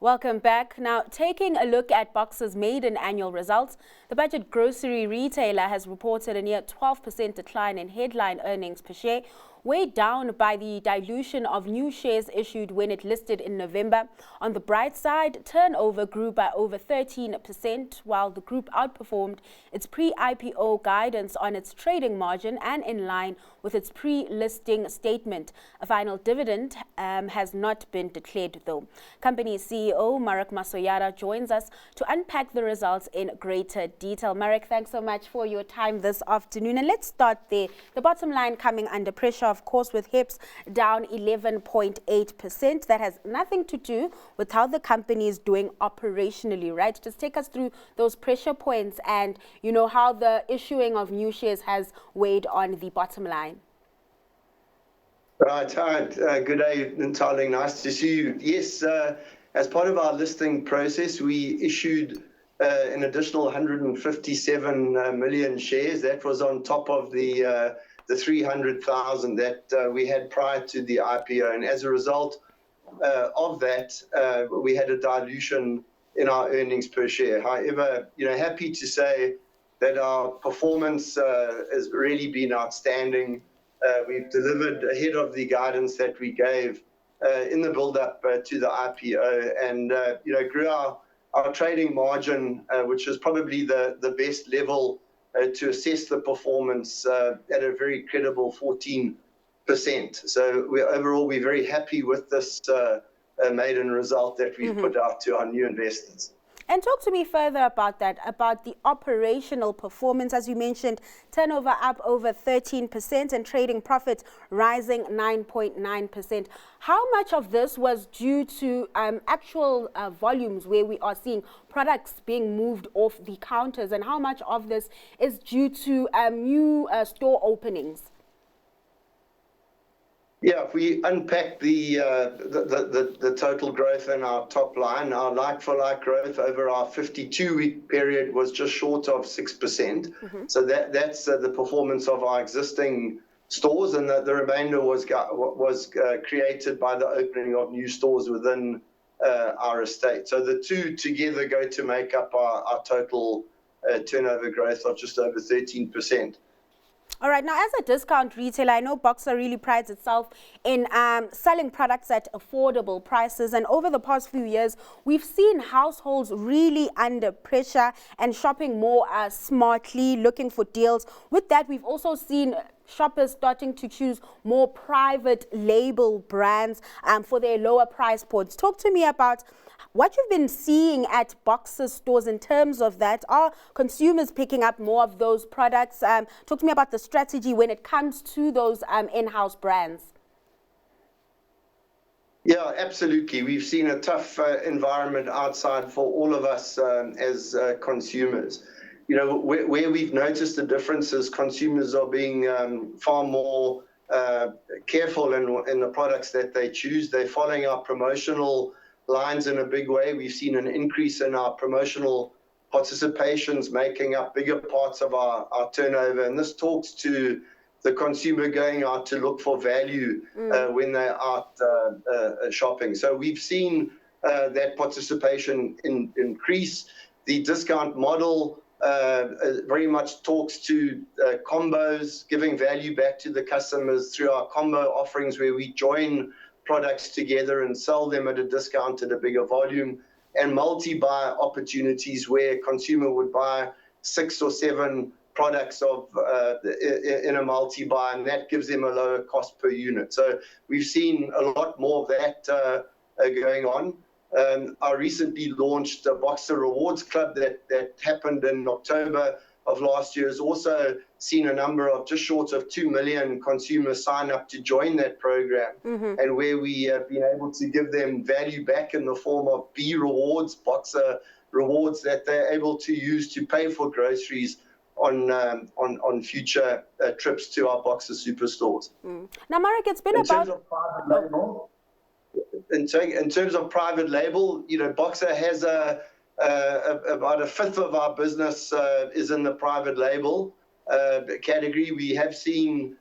Welcome back. Now, taking a look at Boxer's maiden annual results, the budget grocery retailer has reported a near 12% decline in headline earnings per share, weighed down by the dilution of new shares issued when it listed in November. On the bright side, turnover grew by over 13%, while the group outperformed its pre-IPO guidance on its trading margin and in line with its pre-listing statement. A final dividend has not been declared, though. Company CEO Marek Masojada joins us to unpack the results in greater detail. Marek, thanks so much for your time this afternoon. And let's start there. The bottom line coming under pressure, of course, with HEPS down 11.8%. That has nothing to do with how the company is doing operationally, right? Just take us through those pressure points and, how the issuing of new shares has weighed on the bottom line. Right. Hi. Good day, Ntali. Nice to see you. Yes, as part of our listing process, we issued an additional 157 million shares. That was on top of the 300,000 that we had prior to the IPO. And as a result of that, we had a dilution in our earnings per share. However, happy to say that our performance has really been outstanding. We've delivered ahead of the guidance that we gave in the build-up to the IPO, and grew our trading margin, which is probably the best level to assess the performance at a very credible 14%. So overall, we're very happy with this maiden result that we've put out to our new investors. And talk to me further about that, about the operational performance. As you mentioned, turnover up over 13% and trading profit rising 9.9%. How much of this was due to actual volumes where we are seeing products being moved off the counters, and how much of this is due to new store openings? Yeah, if we unpack the total growth in our top line, our like-for-like growth over our 52-week period was just short of 6%. So that's the performance of our existing stores, and the remainder was created by the opening of new stores within our estate. So the two together go to make up our total turnover growth of just over 13%. All right. Now, as a discount retailer, I know Boxer really prides itself in selling products at affordable prices. And over the past few years, we've seen households really under pressure and shopping more smartly, looking for deals. With that, we've also seen shoppers starting to choose more private label brands for their lower price points. Talk to me about what you've been seeing at Boxer stores in terms of that. Are consumers picking up more of those products? Talk to me about the strategy when it comes to those in-house brands. Yeah, absolutely. We've seen a tough environment outside for all of us as consumers. Where we've noticed the difference is consumers are being far more careful in the products that they choose. They're following our promotional lines in a big way. We've seen an increase in our promotional participations, making up bigger parts of our turnover. And this talks to the consumer going out to look for value when they're out shopping. So we've seen that participation increase. The discount model very much talks to combos, giving value back to the customers through our combo offerings, where we join products together and sell them at a discount at a bigger volume, and multi-buy opportunities where a consumer would buy 6 or 7 products in a multi-buy, and that gives them a lower cost per unit. So we've seen a lot more of that going on. Our recently launched Boxer Rewards Club that happened in October of last year has also seen a number of just short of 2 million consumers sign up to join that program, and where we have been able to give them value back in the form of B rewards, Boxer rewards that they're able to use to pay for groceries on future trips to our Boxer superstores. Now, Marek, it's been about... In terms of private label, Boxer has about a fifth of our business is in the private label category. We have seen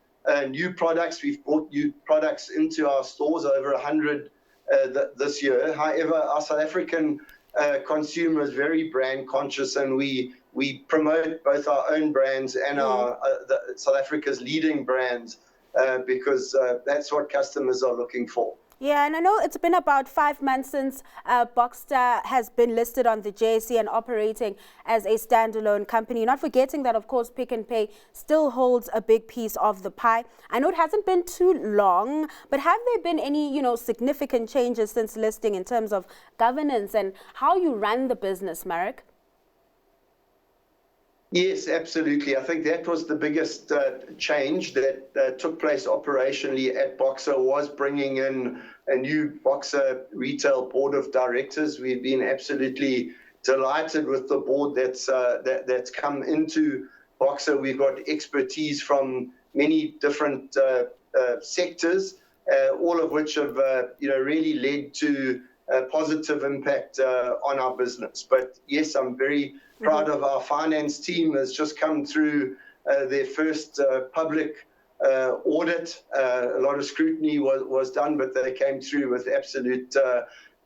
new products. We've brought new products into our stores, over 100 this year. However, our South African consumer is very brand conscious, and we promote both our own brands and our South Africa's leading brands because that's what customers are looking for. Yeah, and I know it's been about 5 months since Boxer has been listed on the JSE and operating as a standalone company. Not forgetting that, of course, Pick n Pay still holds a big piece of the pie. I know it hasn't been too long, but have there been any, significant changes since listing in terms of governance and how you run the business, Marek? Yes, absolutely. I think that was the biggest change that took place operationally at Boxer, was bringing in a new Boxer retail board of directors. We've been absolutely delighted with the board that's come into Boxer. We've got expertise from many different sectors, all of which have really led to a positive impact on our business. But yes, I'm very proud of our finance team. Has just come through their first public audit. A lot of scrutiny was done, but they came through with absolute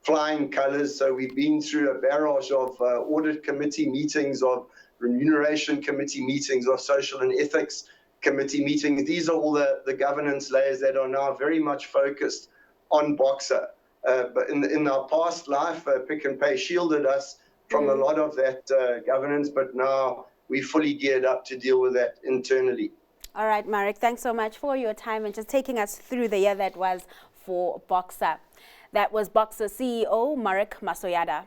flying colors. So we've been through a barrage of audit committee meetings, of remuneration committee meetings, of social and ethics committee meetings. These are all the governance layers that are now very much focused on Boxer. But in our past life, Pick n Pay shielded us from a lot of that governance, but now we're fully geared up to deal with that internally. All right, Marek, thanks so much for your time and just taking us through the year that was for Boxer. That was Boxer CEO Marek Masojada.